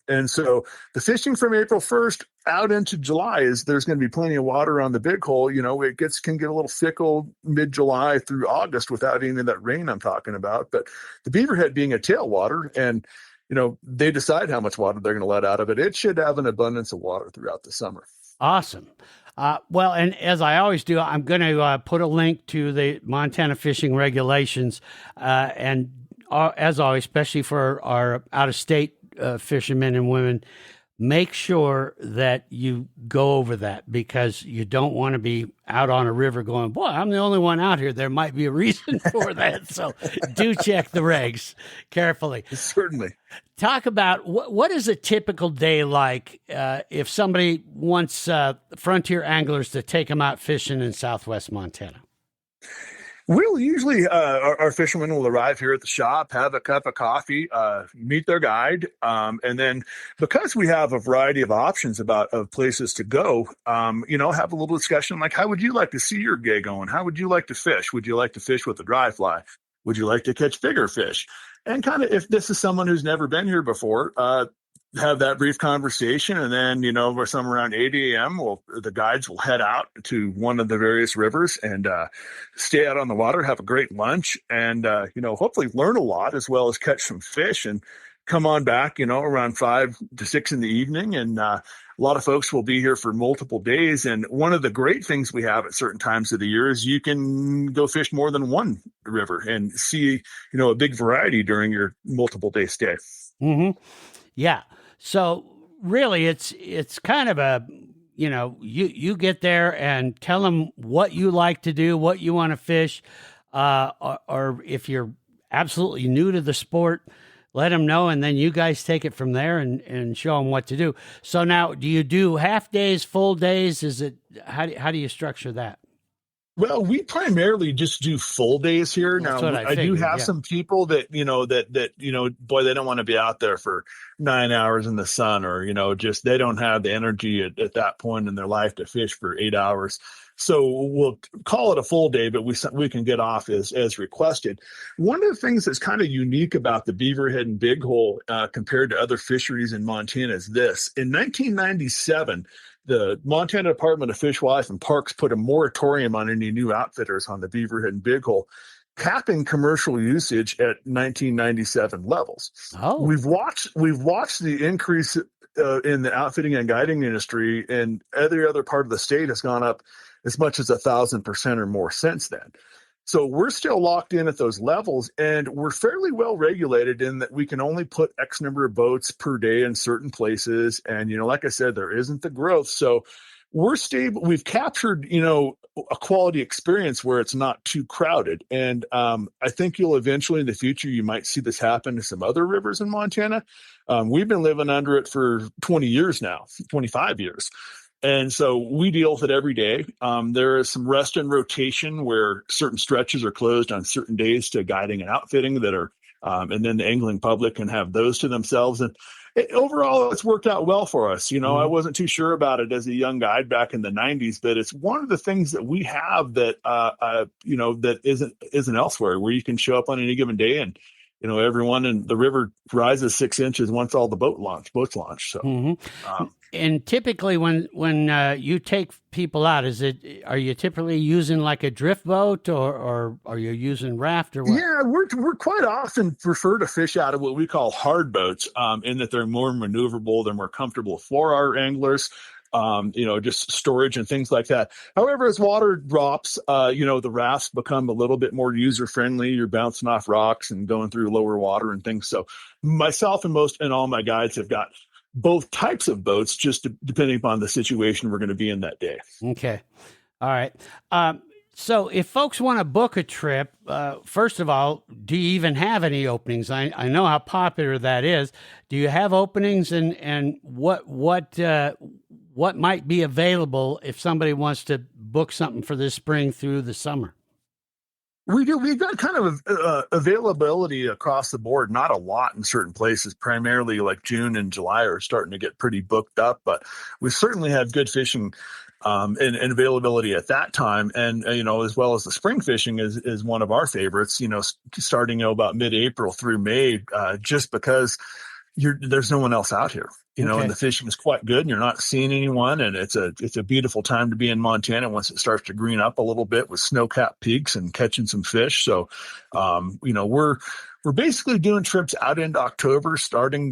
And so the fishing from April 1st out into July there's going to be plenty of water on the Big Hole. It can get a little fickle mid-July through August without any of that rain I'm talking about. But the Beaverhead being a tailwater, and they decide how much water they're going to let out of it, it should have an abundance of water throughout the summer. Awesome. Well, and as I always do, I'm going to put a link to the Montana fishing regulations, and as always, especially for our out-of-state fishermen and women, make sure that you go over that, because you don't want to be out on a river going, boy, I'm the only one out here. There might be a reason for that. So do check the regs carefully. Certainly. Talk about what is a typical day like if somebody wants frontier anglers to take them out fishing in Southwest Montana? We'll usually, our fishermen will arrive here at the shop, have a cup of coffee, meet their guide, and then because we have a variety of options of places to go, have a little discussion like, how would you like to see your day going? How would you like to fish? Would you like to fish with a dry fly? Would you like to catch bigger fish? And kind of, if this is someone who's never been here before, have that brief conversation, and then we're somewhere around 8 a.m. The guides will head out to one of the various rivers and stay out on the water, have a great lunch, and hopefully learn a lot, as well as catch some fish, and come on back around 5 to 6 in the evening. And a lot of folks will be here for multiple days. And one of the great things we have at certain times of the year is you can go fish more than one river and see a big variety during your multiple day stay. Yeah. So really, it's kind of a, you get there and tell them what you like to do, what you want to fish, or if you're absolutely new to the sport, let them know, and then you guys take it from there and show them what to do. So now, do you do half days, full days? How do you structure that? Well, we primarily just do full days here. That's Now, what I do figured, have yeah. some people that, boy, they don't want to be out there for 9 hours in the sun, or, just they don't have the energy at that point in their life to fish for 8 hours. So we'll call it a full day, but we can get off as requested. One of the things that's kind of unique about the Beaverhead and Big Hole compared to other fisheries in Montana is this. In 1997, the Montana Department of Fish, Wildlife, and Parks put a moratorium on any new outfitters on the Beaverhead and Big Hole, capping commercial usage at 1997 levels. Oh, We've watched the increase in the outfitting and guiding industry, and every other part of the state has gone up as much as 1,000% or more since then. So we're still locked in at those levels, and we're fairly well regulated in that we can only put X number of boats per day in certain places. And, like I said, there isn't the growth. So we're stable. We've captured, a quality experience where it's not too crowded. And I think you'll eventually in the future, you might see this happen to some other rivers in Montana. We've been living under it for 20 years now, 25 years. And so we deal with it every day. There is some rest and rotation where certain stretches are closed on certain days to guiding and outfitting that are, and then the angling public can have those to themselves. And overall, it's worked out well for us. I wasn't too sure about it as a young guide back in the 90s, but it's one of the things that we have that, that isn't elsewhere, where you can show up on any given day and, everyone in the river rises 6 inches once all the boats launch. So, And typically, when you take people out, are you typically using like a drift boat, or are you using raft or what? Yeah, we're quite often prefer to fish out of what we call hard boats, in that they're more maneuverable, they're more comfortable for our anglers. Just storage and things like that. However, as water drops, the rafts become a little bit more user friendly. You're bouncing off rocks and going through lower water and things. So myself and all my guides have got both types of boats, just depending upon the situation we're going to be in that day. Okay. All right. So if folks want to book a trip, first of all, do you even have any openings? I know how popular that is. Do you have openings, and what might be available if somebody wants to book something for this spring through the summer? We do. We've got kind of availability across the board. Not a lot in certain places. Primarily, like June and July are starting to get pretty booked up, but we certainly have good fishing and availability at that time. And as well as the spring fishing is one of our favorites. Starting about mid-April through May, just because there's no one else out here. Okay. And the fishing is quite good, and you're not seeing anyone, and it's a beautiful time to be in Montana once it starts to green up a little bit with snow-capped peaks and catching some fish. So, we're basically doing trips out into October.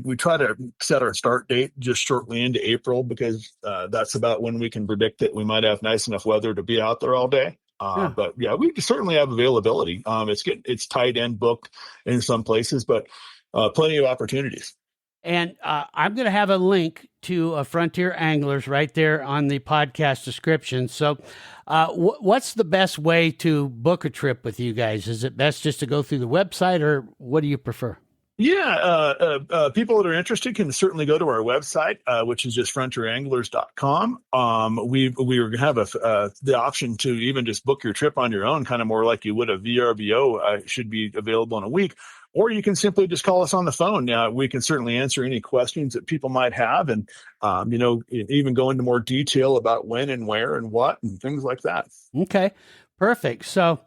We try to set our start date just shortly into April, because that's about when we can predict that we might have nice enough weather to be out there all day. But yeah, we certainly have availability. It's tight and booked in some places, but plenty of opportunities. And I'm going to have a link to Frontier Anglers right there on the podcast description. So what's the best way to book a trip with you guys? Is it best just to go through the website, or what do you prefer? Yeah, people that are interested can certainly go to our website, which is just frontieranglers.com. We have the option to even just book your trip on your own, kind of more like you would a VRBO. Should be available in a week. Or you can simply just call us on the phone. Now, we can certainly answer any questions that people might have, and even go into more detail about when and where and what and things like that. Okay, perfect. So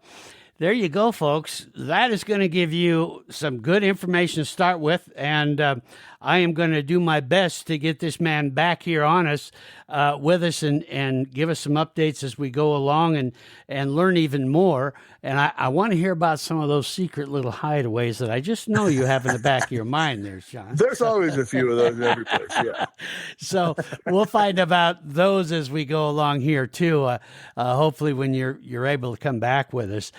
there you go, folks. That is going to give you some good information to start with, and I am going to do my best to get this man back here with us and give us some updates as we go along and learn even more. And I want to hear about some of those secret little hideaways that I just know you have in the back of your mind there, Shaun. There's always a few of those in every place, yeah. So we'll find about those as we go along here too. Hopefully when you're able to come back with us.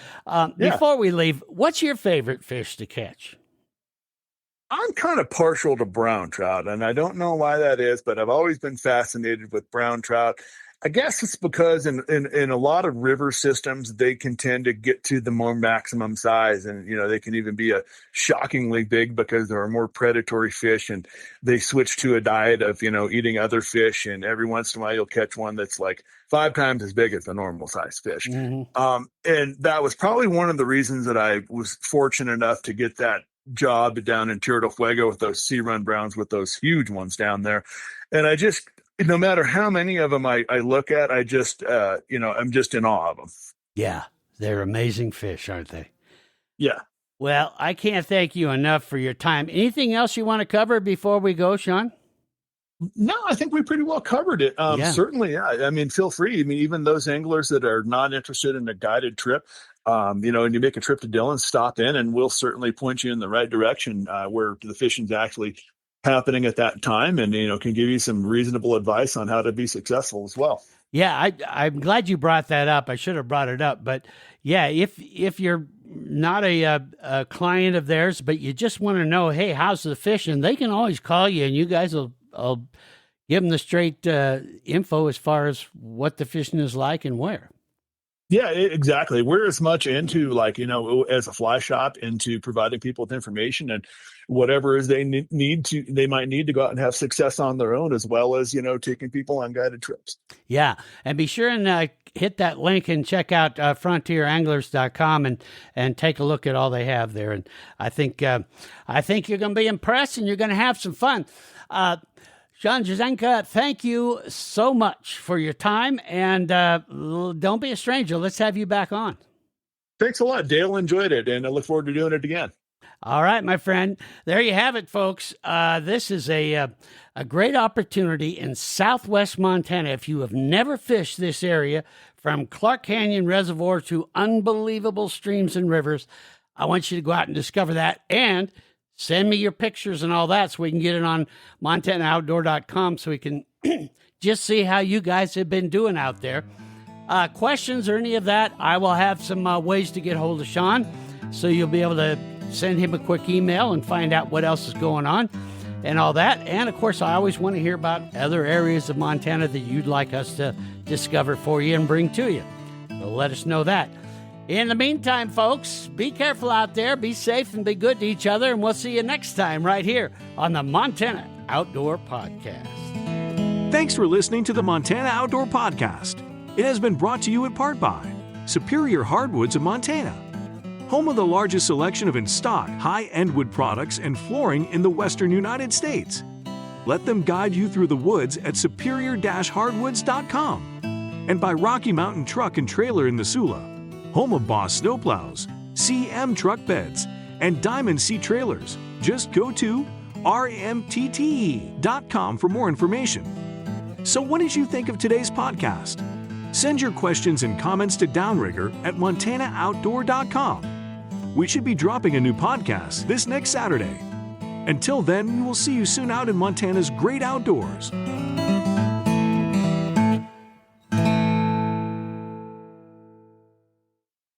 Before we leave, what's your favorite fish to catch? I'm kind of partial to brown trout, and I don't know why that is, but I've always been fascinated with brown trout. I guess it's because in a lot of river systems, they can tend to get to the more maximum size, and they can even be a shockingly big because there are more predatory fish, and they switch to a diet of eating other fish, and every once in a while you'll catch one that's like 5 times as big as a normal size fish. Mm-hmm. And that was probably one of the reasons that I was fortunate enough to get that job down in Tierra del Fuego with those sea run browns, with those huge ones down there. And I just, no matter how many of them I look at, I just, I'm just in awe of them. Yeah, they're amazing fish, aren't they? Yeah. Well, I can't thank you enough for your time. Anything else you want to cover before we go, Shaun? No, I think we pretty well covered it. Certainly, yeah. I mean, feel free. I mean, even those anglers that are not interested in a guided trip, and you make a trip to Dillon, stop in, and we'll certainly point you in the right direction where the fishing's actually happening at that time, and can give you some reasonable advice on how to be successful as well. Yeah, I'm glad you brought that up. I should have brought it up, but yeah, if you're not a client of theirs, but you just want to know, hey, how's the fishing? They can always call you, and you guys will give them the straight info as far as what the fishing is like and where. Yeah, exactly. We're as much into as a fly shop, into providing people with information and whatever is they might need to go out and have success on their own, as well as, taking people on guided trips. Yeah. And be sure and hit that link and check out frontieranglers.com and take a look at all they have there. And I think you're going to be impressed, and you're going to have some fun. Shaun Jeszenka, thank you so much for your time, and don't be a stranger. Let's have you back on. Thanks a lot, Dale. Enjoyed it, and I look forward to doing it again. All right, my friend. There you have it, folks. This is a great opportunity in Southwest Montana. If you have never fished this area, from Clark Canyon Reservoir to unbelievable streams and rivers, I want you to go out and discover that. And send me your pictures and all that so we can get it on MontanaOutdoor.com so we can just see how you guys have been doing out there. Questions or any of that, I will have some ways to get hold of Shaun, so you'll be able to send him a quick email and find out what else is going on and all that. And, of course, I always want to hear about other areas of Montana that you'd like us to discover for you and bring to you. So let us know that. In the meantime, folks, be careful out there, be safe, and be good to each other, and we'll see you next time right here on the Montana Outdoor Podcast. Thanks for listening to the Montana Outdoor Podcast. It has been brought to you in part by Superior Hardwoods of Montana, home of the largest selection of in-stock high-end wood products and flooring in the western United States. Let them guide you through the woods at superior-hardwoods.com. And by Rocky Mountain Truck and Trailer in Missoula, home of Boss Snowplows, CM Truck Beds, and Diamond Sea Trailers. Just go to rmtte.com for more information. So what did you think of today's podcast? Send your questions and comments to Downrigger at montanooutdoor.com. We should be dropping a new podcast this next Saturday. Until then, we will see you soon out in Montana's great outdoors.